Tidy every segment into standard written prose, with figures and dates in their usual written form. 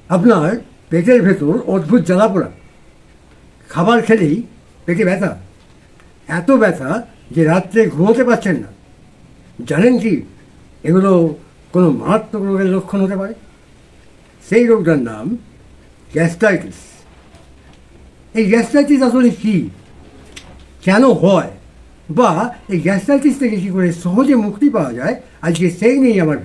আপনার পেটের ভেতর অদ্ভুত জ্বালা পোড়া, খাবার খেলেই পেটে ব্যথা, এত ব্যথা যে রাত্রে ঘুমোতে পারছেন না। জানেন কি এগুলো কোনো মারাত্মক রোগের লক্ষণ হতে পারে? সেই রোগটার নাম গ্যাস্ট্রাইটিস। এই গ্যাস্ট্রাইটিস আসলে কী, কেন হয়, বা এই গ্যাস্ট্রাইটিস থেকে কী করে সহজে মুক্তি পাওয়া যায়, আজকে সেই নিয়েই আমার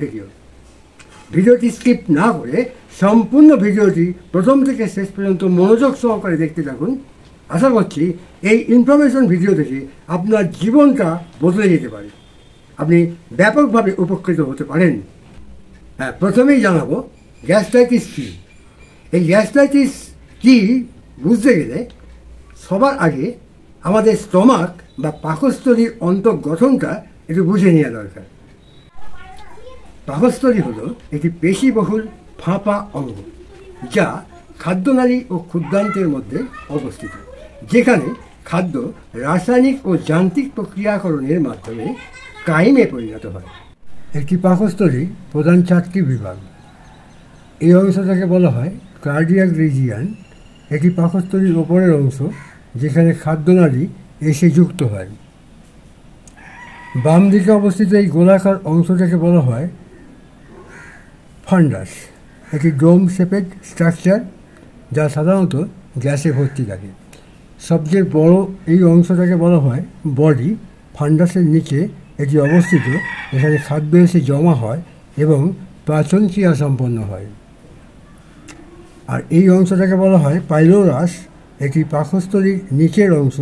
ভিডিওটি স্কিপ না করে সম্পূর্ণ ভিডিওটি প্রথম থেকে শেষ পর্যন্ত মনোযোগ সহকারে দেখতে থাকুন। আশা করছি এই ইনফরমেশন ভিডিও থেকে আপনার জীবনটা বদলে যেতে পারে, আপনি ব্যাপকভাবে উপকৃত হতে পারেন। হ্যাঁ, প্রথমেই জানাবো গ্যাস্ট্রাইটিস কী। এই গ্যাস্ট্রাইটিস কী বুঝতে গেলে সবার আগে আমাদের স্টমাক বা পাকস্থলীর অন্তর্গঠনটা একটু বুঝে নেওয়া দরকার। পাকস্থলী হলো একটি পেশিবহুল ফাঁপা অঙ্গ, যা খাদ্যনালী ও ক্ষুদ্রান্তের মধ্যে অবস্থিত, যেখানে খাদ্য রাসায়নিক ও যান্ত্রিক প্রক্রিয়াকরণের মাধ্যমে কাইমে পরিণত হয়। একটি পাকস্থলীর প্রধান 4টি বিভাগ। এই অংশটাকে বলা হয় কার্ডিয়াক রিজিয়ান। এটি পাকস্থলীর ওপরের অংশ, যেখানে খাদ্যনালী এসে যুক্ত হয়। বাম দিকে অবস্থিত এই গোলাকার অংশটাকে বলা হয় ফান্ডাস। এটি ডোম শেপেড স্ট্রাকচার, যা সাধারণত গ্যাসে ভর্তি থাকে। সবচেয়ে বড় এই অংশটাকে বলা হয় বডি। ফান্ডাসের নিচে এটি অবস্থিত, এখানে খাদ্য এসে জমা হয় এবং পাচন ক্রিয়া সম্পন্ন হয়। আর এই অংশটাকে বলা হয় পাইলোরাস। এটি পাকস্থলীর নিচের অংশ,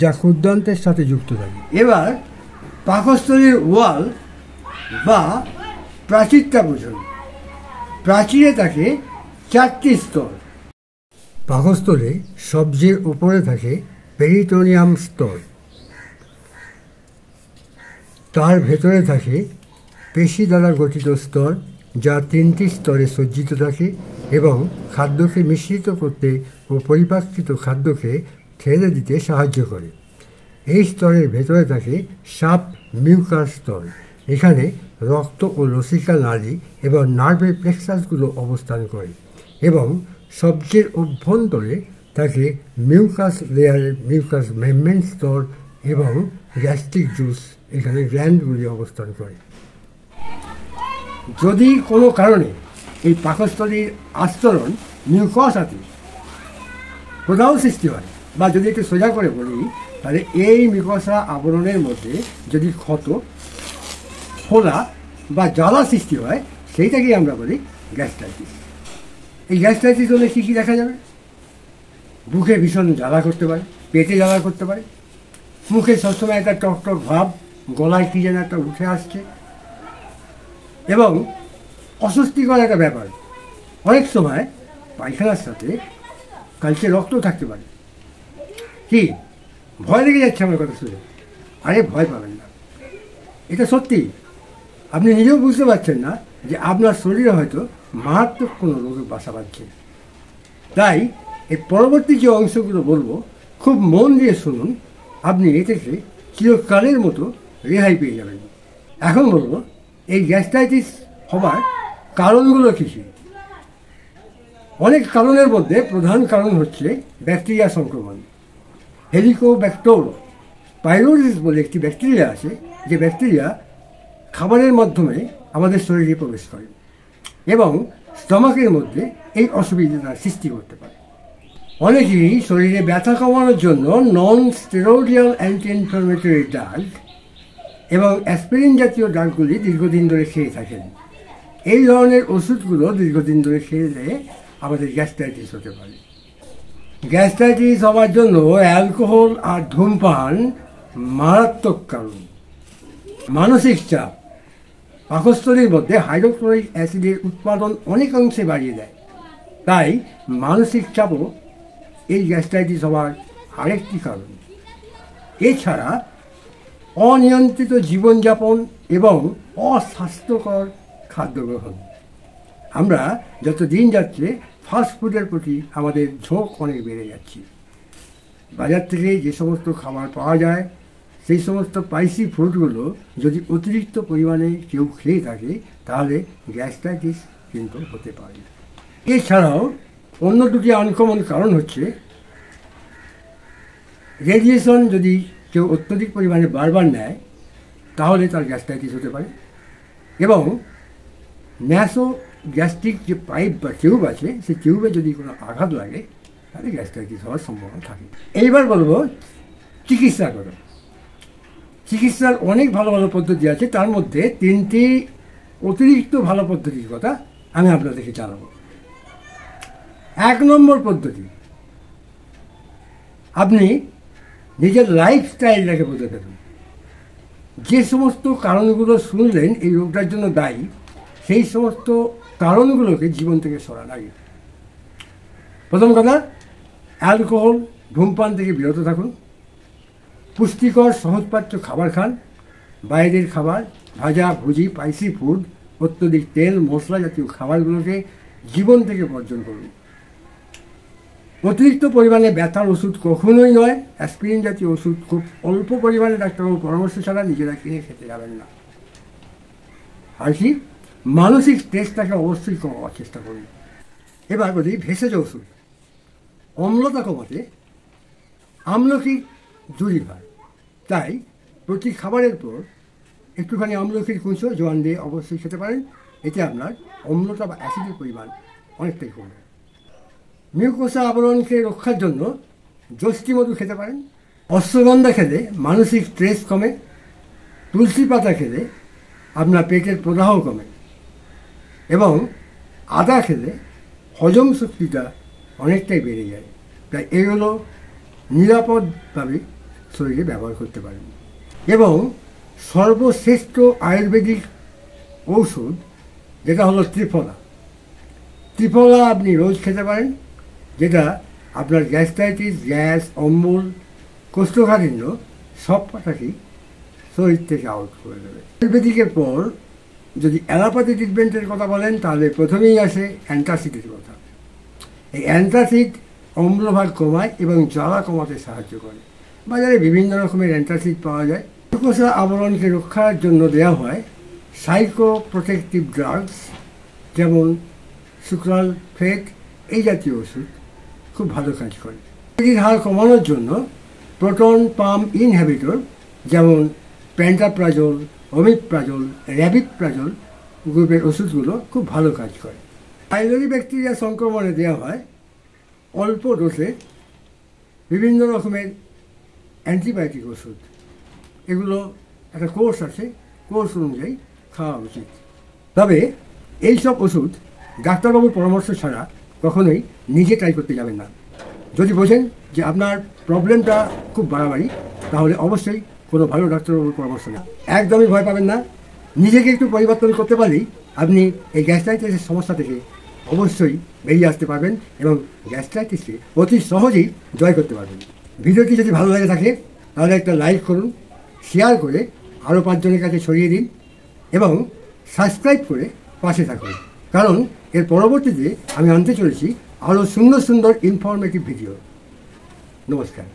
যা ক্ষুদ্রান্তের সাথে যুক্ত থাকে। এবার পাকস্থলীর ওয়াল বা প্রাচীরটা বুঝুন। প্রাচীরে থাকে 4টি স্তর। পাকস্থলে সবচেয়ে উপরে থাকে পেরিটোনিয়াম স্তর, তার ভেতরে থাকে পেশি দ্বারা গঠিত স্তর, যা 3টি স্তরে সজ্জিত থাকে এবং খাদ্যকে মিশ্রিত করতে ও পরিপাকৃত খাদ্যকে ঠেলে দিতে সাহায্য করে। এই স্তরের ভেতরে থাকে সাব মিউকাস স্তর। এখানে রক্ত ও লসিকা নালী এবং নার্ভের প্লেক্সাসগুলো অবস্থান করে এবং সবচেয়ে অভ্যন্তরে থাকে মিউকাস লেয়ারের মিউকাস মেমব্রেন স্তর এবং গ্যাস্ট্রিক জুস, এখানে গ্ল্যান্ডগুলি অবস্থান করে। যদি কোনো কারণে এই পাকস্থলীর আস্তরণ মিউকসাতে প্রদাহ সৃষ্টি হয়, বা যদি একটু সোজা করে বলি, তাহলে এই মিউকসা আবরণের মধ্যে যদি ক্ষত, ফোলা বা জ্বালা সৃষ্টি হয়, সেইটাকেই আমরা বলি গ্যাস্ট্রাইটিস। এই গ্যাস্ট্রাইটিস হলে কী কী দেখা যাবে? বুকে ভীষণ জ্বালা করতে পারে, পেটে জ্বালা করতে পারে, মুখে সবসময় একটা টকটক ভাব, গলায় কী যেন একটা উঠে আসছে, এবং অস্বস্তিকর একটা ব্যাপার, অনেক সময় পায়খানার সাথে কালচে রক্ত থাকতে পারে। কি ভয় লেগে যাচ্ছে আমার কথা শুনে? আরে ভয় পাবেন না, এটা সত্যি। আপনি নিজেও বুঝতে পারছেন না যে আপনার শরীরে হয়তো মারাত্মক কোনো রোগে বাসা বাঁধছে। তাই এই পরবর্তী যে অংশগুলো বলবো, খুব মন দিয়ে শুনুন, আপনি এ থেকে চিরকালের মতো রেহাই পেয়ে যাবেন। এখন বলবো এই গ্যাস্ট্রাইটিস হবার কারণগুলো কী কী। অনেক কারণের মধ্যে প্রধান কারণ হচ্ছে ব্যাকটেরিয়া সংক্রমণ। হেলিকোব্যাক্টর পাইলোরিস বলে একটি ব্যাকটেরিয়া আছে, যে ব্যাকটেরিয়া খাবারের মাধ্যমে আমাদের শরীরে প্রবেশ করে এবং স্টমাকের মধ্যে এই অসুবিধার সৃষ্টি করতে পারে। অনেকেই শরীরে ব্যথা কমানোর জন্য নন স্টেরয়েডিয়াল অ্যান্টি ইনফ্ল্যামেটরি ড্রাগ এবং অ্যাসপিরিন জাতীয় ড্রাগগুলি দীর্ঘদিন ধরে খেয়ে থাকেন। এই ধরনের ওষুধগুলো দীর্ঘদিন ধরে খেলে আমাদের গ্যাস্ট্রাইটিস হতে পারে। গ্যাস্ট্রাইটিস হওয়ার জন্য অ্যালকোহল আর ধূমপান মারাত্মক কারণ। মানসিক চাপ পাকস্থলীর মধ্যে হাইড্রোক্লোরিক অ্যাসিডের উৎপাদন অনেকাংশে বাড়িয়ে দেয়, তাই মানসিক চাপও এই গ্যাস্ট্রাইটিস হওয়ার আরেকটি কারণ। এছাড়া অনিয়ন্ত্রিত জীবনযাপন এবং অস্বাস্থ্যকর খাদ্য গ্রহণ। আমরা যত দিন যাচ্ছে ফাস্টফুডের প্রতি আমাদের ঝোঁক অনেক বেড়ে যাচ্ছে। বাজার থেকে যে সমস্ত খাবার পাওয়া যায়, সেই সমস্ত স্পাইসি ফুডগুলো যদি অতিরিক্ত পরিমাণে কেউ খেয়ে থাকে, তাহলে গ্যাস্ট্রাইটিস কিন্তু হতে পারে। এছাড়াও অন্য দুটি আনকমন কারণ হচ্ছে রেডিয়েশন যদি কেউ অত্যধিক পরিমাণে বারবার নেয় তাহলে তার গ্যাস্ট্রাইটিস হতে পারে, এবং ন্যাসো গ্যাস্ট্রিক যে পাইপ বা টিউব আছে সেই টিউবে যদি কোনো আঘাত লাগে তাহলে গ্যাস্ট্রাইটিস হওয়ার সম্ভাবনা থাকে। এইবার বলবো চিকিৎসা করো। চিকিৎসার অনেক ভালো ভালো পদ্ধতি আছে, তার মধ্যে 3টি অতিরিক্ত ভালো পদ্ধতির কথা আমি আপনাদেরকে জানাবো। 1 নম্বর পদ্ধতি, আপনি নিজের লাইফস্টাইলটাকে বদলে ফেলুন। যে সমস্ত কারণগুলো শুনলেন এই রোগটার জন্য দায়ী, সেই সমস্ত কারণগুলোকে জীবন থেকে সরান আগে। প্রথম কথা, অ্যালকোহল ধূমপান থেকে বিরত থাকুন। পুষ্টিকর সহজপাচ্য খাবার খান। বাইরের খাবার, ভাজা ভুজি, স্পাইসি ফুড, অত্যধিক তেল মশলা জাতীয় খাবারগুলোকে জীবন থেকে বর্জন করুন। অতিরিক্ত পরিমাণে ব্যথার ওষুধ কখনোই নয়। অ্যাসপিরিন জাতীয় ওষুধ খুব অল্প পরিমাণে ডাক্তারবাবুর পরামর্শ ছাড়া নিজেরা কিনে খেতে যাবেন না। আর কি, মানসিক স্ট্রেসটাকে অবশ্যই কমাবার চেষ্টা করুন। এবার বলি ভেষজ ওষুধ। অম্লতা কমাতে আমলকি জরুরি হয়, তাই প্রতি খাবারের পর একটুখানি আমলকির কুঁচো জোয়ান দিয়ে অবশ্যই খেতে পারেন। এতে আপনার অম্লতা বা অ্যাসিডের পরিমাণ অনেকটাই কমবে। মিউকোসা আবরণকে রক্ষার জন্য যষ্টি মধু খেতে পারেন। অশ্বগন্ধা খেলে মানসিক স্ট্রেস কমে। তুলসী পাতা খেলে আপনার পেটের প্রদাহ কমে, এবং আদা খেলে হজম শক্তিটা অনেকটাই বেড়ে যায়। তাই এগুলো নিরাপদভাবে শরীরে ব্যবহার করতে পারেন। এবং সর্বশ্রেষ্ঠ আয়ুর্বেদিক ঔষধ যেটা হলো ত্রিফলা। ত্রিফলা আপনি রোজ খেতে পারেন, যেটা আপনার গ্যাস্ট্রাইটিস, গ্যাস, অম্বল, কোষ্ঠকাঠিন্য সব কথাকেই শরীর থেকে আউট করে দেবে। আয়ুর্বেদিকের পর যদি অ্যালোপ্যাথি ট্রিটমেন্টের কথা বলেন তাহলে প্রথমেই আসে অ্যান্টাসিডের কথা। এই অ্যান্টাসিড অম্লভাগ কমায় এবং জ্বালা কমাতে সাহায্য করে। বাজারে বিভিন্ন রকমের অ্যান্টাসিড পাওয়া যায়। মিউকোসা আবরণকে রক্ষার জন্য দেওয়া হয় সাইকো প্রোটেকটিভ ড্রাগস, যেমন সুক্রালফেট, এই জাতীয় ওষুধ খুব ভালো কাজ করে। এটির হার কমানোর জন্য প্রোটন পাম্প ইনহিবিটর যেমন প্যান্টাপ্রাজল, ওমিপ্রাজল, র্যাবিপ্রাজল গ্রুপের ওষুধগুলো খুব ভালো কাজ করে। পাইলোরি ব্যাকটেরিয়া সংক্রমণে দেওয়া হয় অল্প ডোজে বিভিন্ন রকমের অ্যান্টিবায়োটিক ওষুধ। এগুলো একটা কোর্স আছে, কোর্স অনুযায়ী খাওয়া উচিত। তবে এই সব ওষুধ ডাক্তারবাবুর পরামর্শ ছাড়া কখনোই নিজে ট্রাই করতে যাবেন না। যদি বোঝেন যে আপনার প্রবলেমটা খুব বাড়াবাড়ি, তাহলে অবশ্যই কোনো ভালো ডাক্তারবাবুর পরামর্শ নেন। একদমই ভয় পাবেন না। নিজেকে একটু পরিবর্তন করতে পারলেই আপনি এই গ্যাস্ট্রাইটিসের সমস্যা থেকে অবশ্যই বেরিয়ে আসতে পারবেন এবং গ্যাস্ট্রাইটিসকে অতি সহজেই জয় করতে পারবেন। ভিডিওটি যদি ভালো লাগে থাকে তাহলে একটা লাইক করুন, শেয়ার করে আরও 5 জনের কাছে ছড়িয়ে দিন এবং সাবস্ক্রাইব করে পাশে থাকুন, কারণ এর পরবর্তীতে আমি আনতে চলেছি আরও সুন্দর সুন্দর ইনফরমেটিভ ভিডিও। নমস্কার।